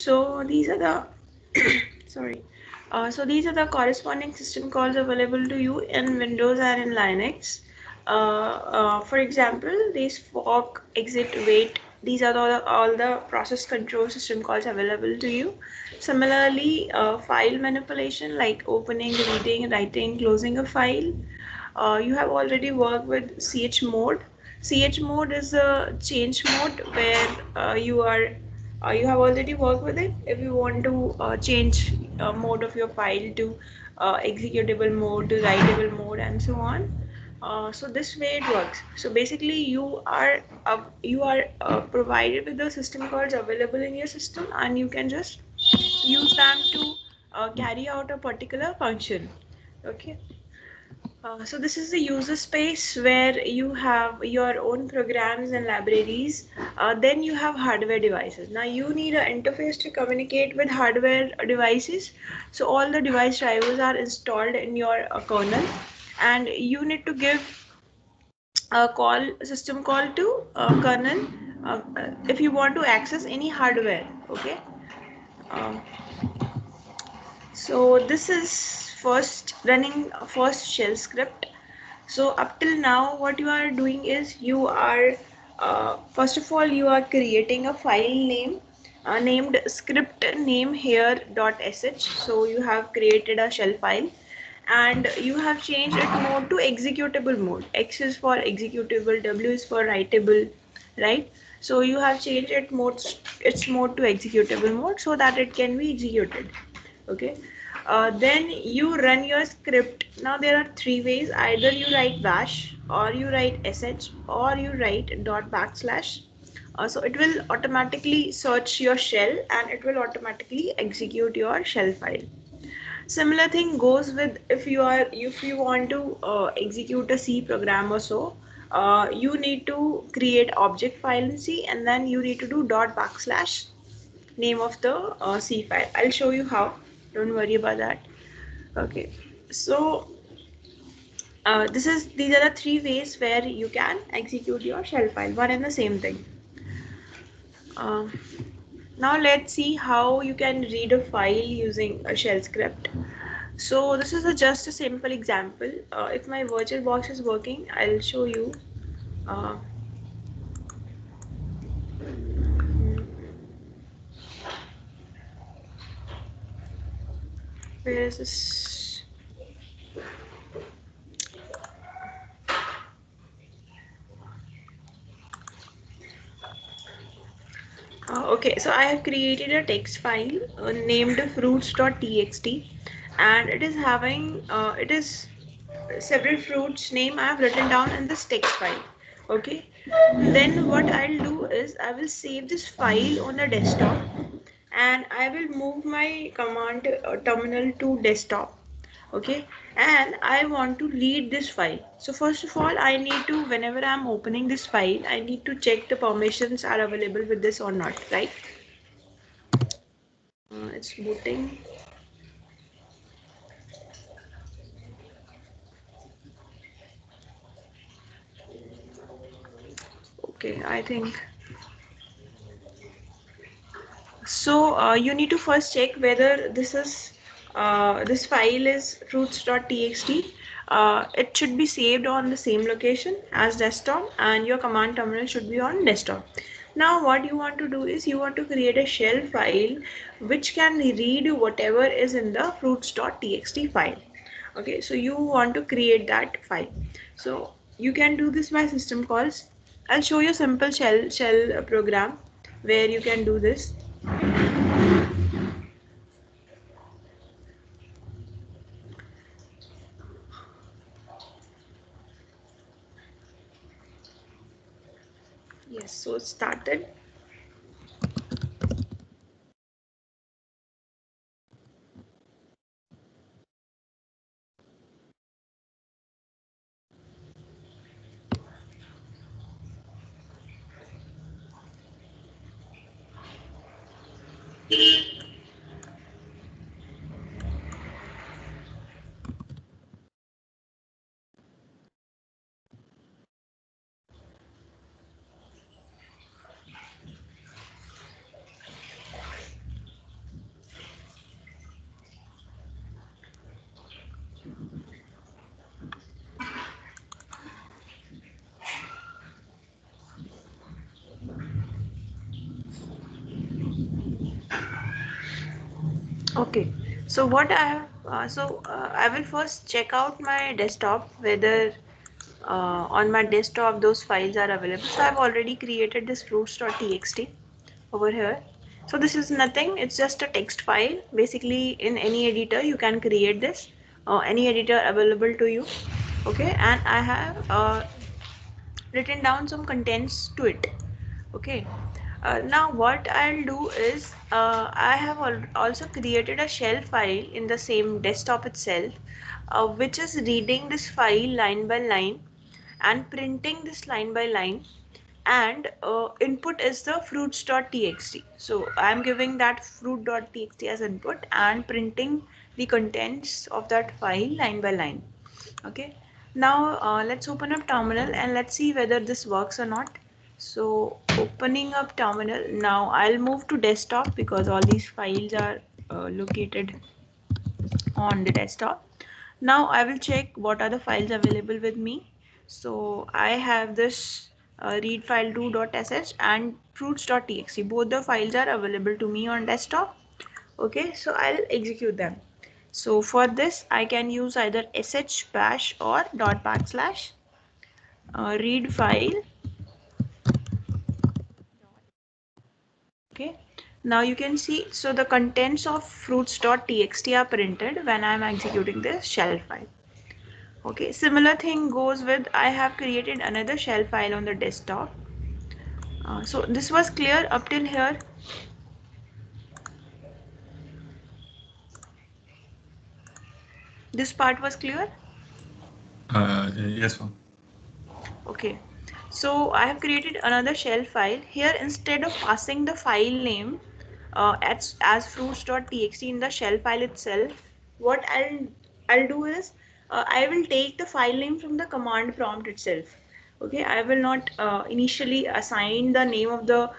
So these are the sorry. So these are the corresponding system calls available to you in Windows and in Linux. For example, these fork, exit, wait. These are all the process control system calls available to you. Similarly, file manipulation like opening, reading, writing, closing a file. You have already worked with ch mode. Ch mode is a change mode where you have already worked with it. If you want to change mode of your file to executable mode to writable mode and so on. So this way it works. So basically you are provided with the system calls available in your system, and you can just use them to carry out a particular function. Okay. So this is the user space where you have your own programs and libraries. Then you have hardware devices. Now you need an interface to communicate with hardware devices. So all the device drivers are installed in your kernel, and you need to give a system call to kernel if you want to access any hardware. Okay. Um, so this is first running first shell script. So up till now, what you are doing is you are first of all you are creating a file name named script name here .sh. So you have created a shell file, and you have changed it mode to executable mode. X is for executable, W is for writable, right? So you have changed its mode to executable mode so that it can be executed. Okay. Then you run your script. Now there are three ways: either you write bash, or you write sh, or you write dot backslash. So it will automatically search your shell, and it will automatically execute your shell file. Similar thing goes with if you want to execute a C program or so. You need to create object file in C, and then you need to do dot backslash name of the C file. I'll show you how. Don't worry about that. Okay. So these are the three ways where you can execute your shell file. One and the same thing. Uh, Now let's see how you can read a file using a shell script. So this is just a simple example. If my virtual box is working, I'll show you. Uh, where is this? Okay, so I have created a text file named fruits.txt, and it is having it is several fruits name I have written down in this text file. Okay, then what I'll do is I will save this file on the desktop, and I will move my command terminal to desktop. Okay, and I want to read this file. So first of all, I need to, whenever I'm opening this file, I need to check the permissions are available with this or not, right? It's booting. Okay, I think so. You need to first check whether this file is fruits.txt. It should be saved on the same location as desktop, and your command terminal should be on desktop. Now what you want to do is you want to create a shell file which can read whatever is in the fruits.txt file. Okay, so you want to create that file. So you can do this by system calls. I'll show you a simple shell program where you can do this. Yes, so it started. Okay, so what I have, I will first check out my desktop whether on my desktop those files are available. So I've already created this fruits.txt over here. So this is nothing, it's just a text file. Basically, in any editor, you can create this, any editor available to you. Okay, and I have written down some contents to it. Okay, now what I'll do is I have also created a shell file in the same desktop itself, which is reading this file line by line and printing this line by line, and input is the fruits.txt. So I'm giving that fruit.txt as input and printing the contents of that file line by line. Okay, now let's open up terminal and let's see whether this works or not. So opening up terminal, now I'll move to desktop because all these files are located on the desktop. Now I will check what are the files available with me. So I have this read file 2.sh and fruits.txt. Both the files are available to me on desktop. Okay, so I'll execute them. So for this I can use either sh bash or dot backslash read file. Okay, now you can see, so the contents of fruits.txt are printed when I am executing this shell file. Okay, similar thing goes with, I have created another shell file on the desktop. So this was clear up till here. This part was clear. Yes, ma'am. Okay, so I have created another shell file here. Instead of passing the file name as fruits.txt in the shell file itself, what I'll do is I will take the file name from the command prompt itself. Okay, I will not initially assign the name of the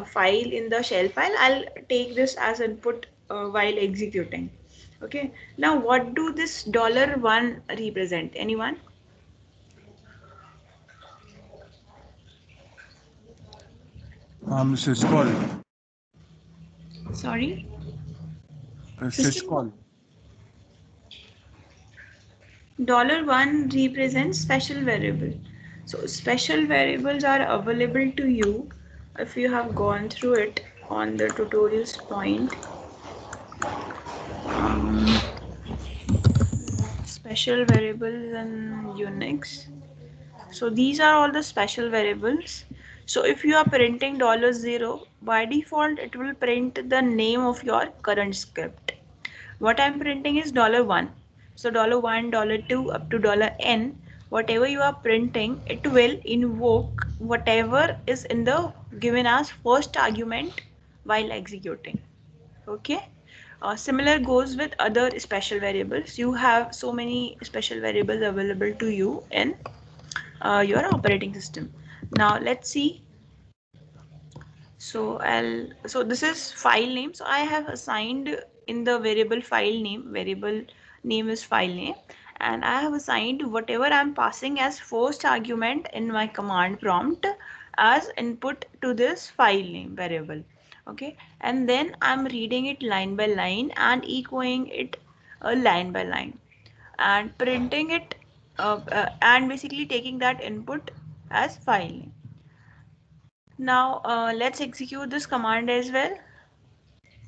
file in the shell file. I'll take this as input while executing. Okay, now what do this $1 represent? Anyone? Syscall. Sorry, system. Syscall. $1 represents special variable. So special variables are available to you if you have gone through it on the tutorials point. Um, Special variables in Unix. So these are all the special variables. So if you are printing $0, by default it will print the name of your current script. What I'm printing is $1. So $1, $2 up to $n, whatever you are printing, it will invoke whatever is in the given as first argument while executing. Okay. Similar goes with other special variables. You have so many special variables available to you in your operating system. Now let's see. So this is file name. So I have assigned in the variable file name, variable name is file name, and I have assigned whatever I'm passing as first argument in my command prompt as input to this file name variable. Okay, and then I'm reading it line by line and echoing it line by line and printing it and basically taking that input as file name. Now let's execute this command as well,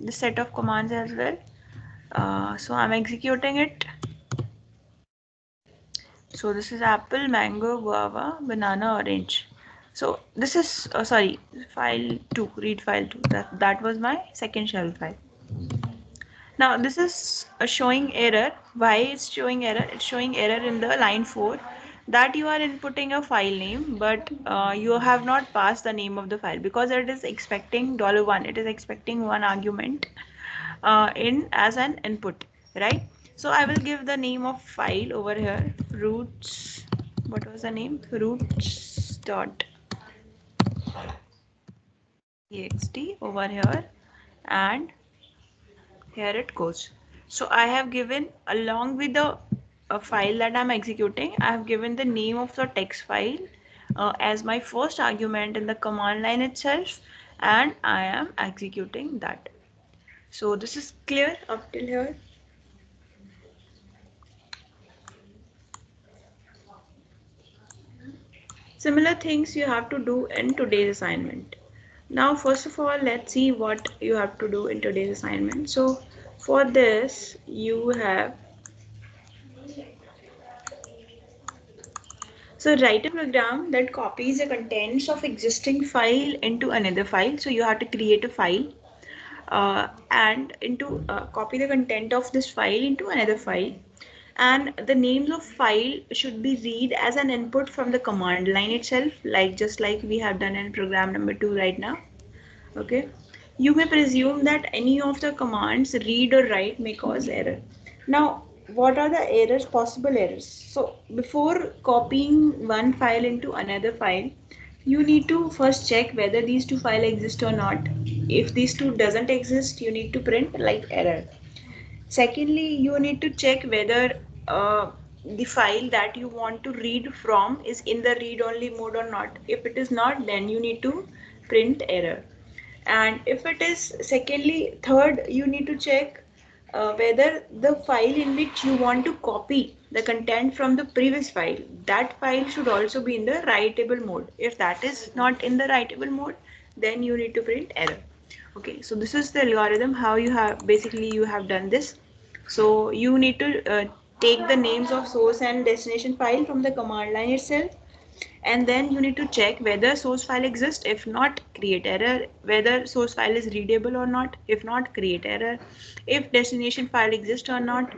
this set of commands as well. So I'm executing it. So this is apple, mango, guava, banana, orange. So this is sorry, file 2, read file 2. That was my second shell file. Now this is showing error. Why it's showing error? It's showing error in the line 4 that you are inputting a file name, but you have not passed the name of the file because it is expecting $1. It is expecting one argument in as an input, right? So I will give the name of file over here, roots. What was the name? Roots dot txt over here, and here it goes. So I have given, along with the file that I'm executing, I have given the name of the text file as my first argument in the command line itself, and I am executing that. So this is clear up till here. Similar things you have to do in today's assignment. Now, first of all, let's see what you have to do in today's assignment. So, for this, you have write a program that copies the contents of existing file into another file. So you have to create a file and into copy the content of this file into another file, and the names of file should be read as an input from the command line itself, like just like we have done in program number 2 right now. Okay, you may presume that any of the commands read or write may cause error. Now, what are the errors, possible errors? So before copying one file into another file, you need to first check whether these two files exist or not. If these two doesn't exist, you need to print like error. Secondly, you need to check whether the file that you want to read from is in the read only mode or not. If it is not, then you need to print error. And if it is, secondly, third, you need to check whether the file in which you want to copy the content from the previous file, that file should also be in the writable mode. If that is not in the writable mode, then you need to print error. Okay, so this is the algorithm how you have basically you have done this. So you need to take the names of source and destination file from the command line itself, and then you need to check whether source file exists. If not, create error. Whether source file is readable or not. If not, create error. If destination file exists or not.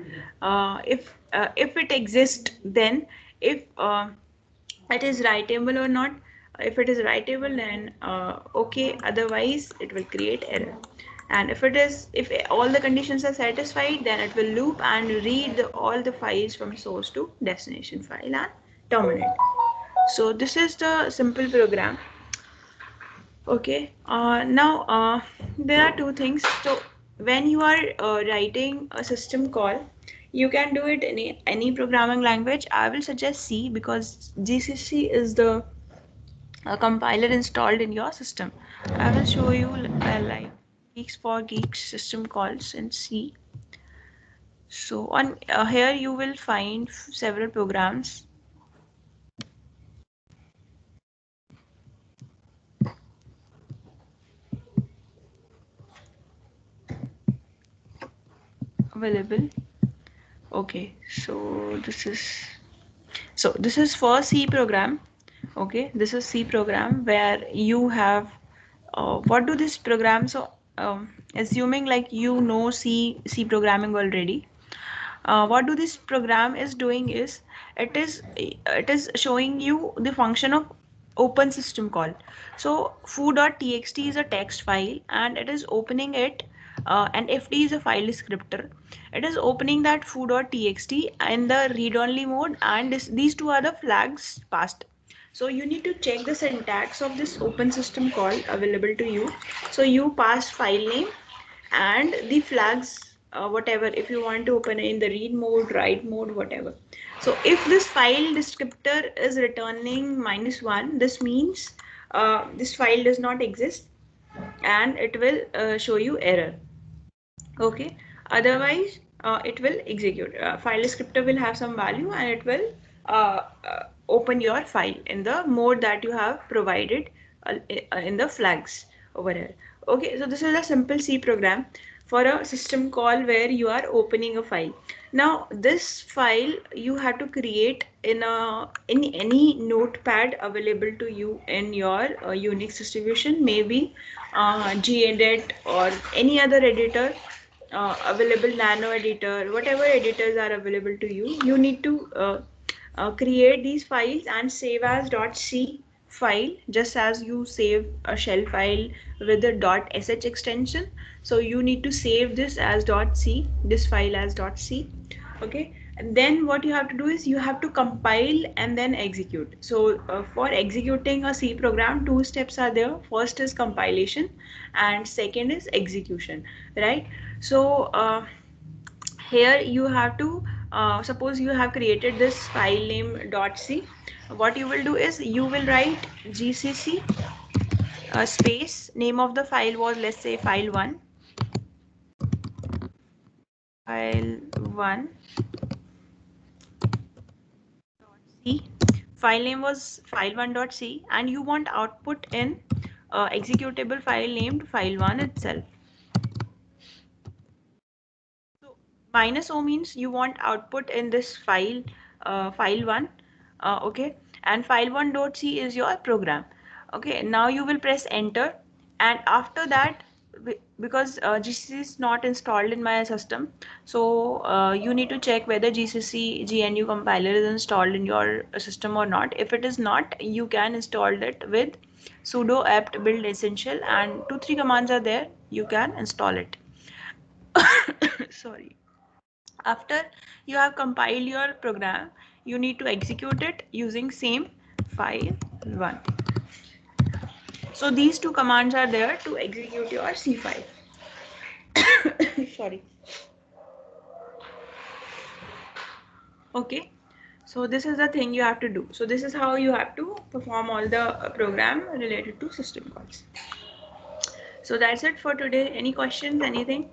If it exists, then if it is writable or not. If it is writable, then okay, otherwise it will create error. And if all the conditions are satisfied, then it will loop and read all the files from source to destination file and terminate. So this is the simple program. Okay, now there are two things. So when you are writing a system call, you can do it in any programming language. I will suggest C because GCC is the compiler installed in your system. I will show you like Geeks for Geeks system calls in C. So on here you will find several programs. Available. Okay, this is for C program. Okay, this is C program where you have what do this program? So assuming like you know C programming already, what do this program is doing is it is showing you the function of open system call. So foo.txt is a text file and it is opening it, and fd is a file descriptor. It is opening that foo.txt in the read only mode, and these two are the flags passed. So you need to check the syntax of this open system call available to you. So you pass file name and the flags, whatever, if you want to open it in the read mode, write mode, whatever. So if this file descriptor is returning -1, this means this file does not exist and it will show you error. Okay, otherwise it will execute. File descriptor will have some value and it will open your file in the mode that you have provided in the flags over here. Okay, so this is a simple C program for a system call where you are opening a file. Now this file you have to create in any notepad available to you in your Unix distribution, maybe gedit or any other editor available, nano editor, whatever editors are available to you. You need to create these files and save as .c file, just as you save a shell file with a .sh extension. So you need to save this as .c, this file as .c. Okay, and then what you have to do is you have to compile and then execute. So for executing a C program, two steps are there. First is compilation and second is execution, right? So here you have to suppose you have created this file name .c. What you will do is you will write gcc space, name of the file was, let's say, file 1. file1 c. File name was file1.c, and you want output in executable file named file1 itself. So minus o means you want output in this file, file1, okay, and file1.c is your program. Okay, now you will press enter, and after that, because GCC is not installed in my system, so you need to check whether GCC GNU compiler is installed in your system or not. If it is not, you can install it with sudo apt build essential, and 2 3 commands are there. You can install it. Sorry. After you have compiled your program, you need to execute it using same file one. So these two commands are there to execute your C file. Sorry. Okay. So this is the thing you have to do. So this is how you have to perform all the program related to system calls. So that's it for today. Any questions? Anything?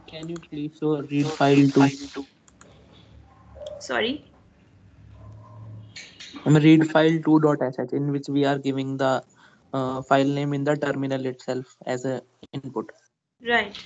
Can you please show read file 2? Sorry. Read file 2.sh in which we are giving the file name in the terminal itself as a input. Right.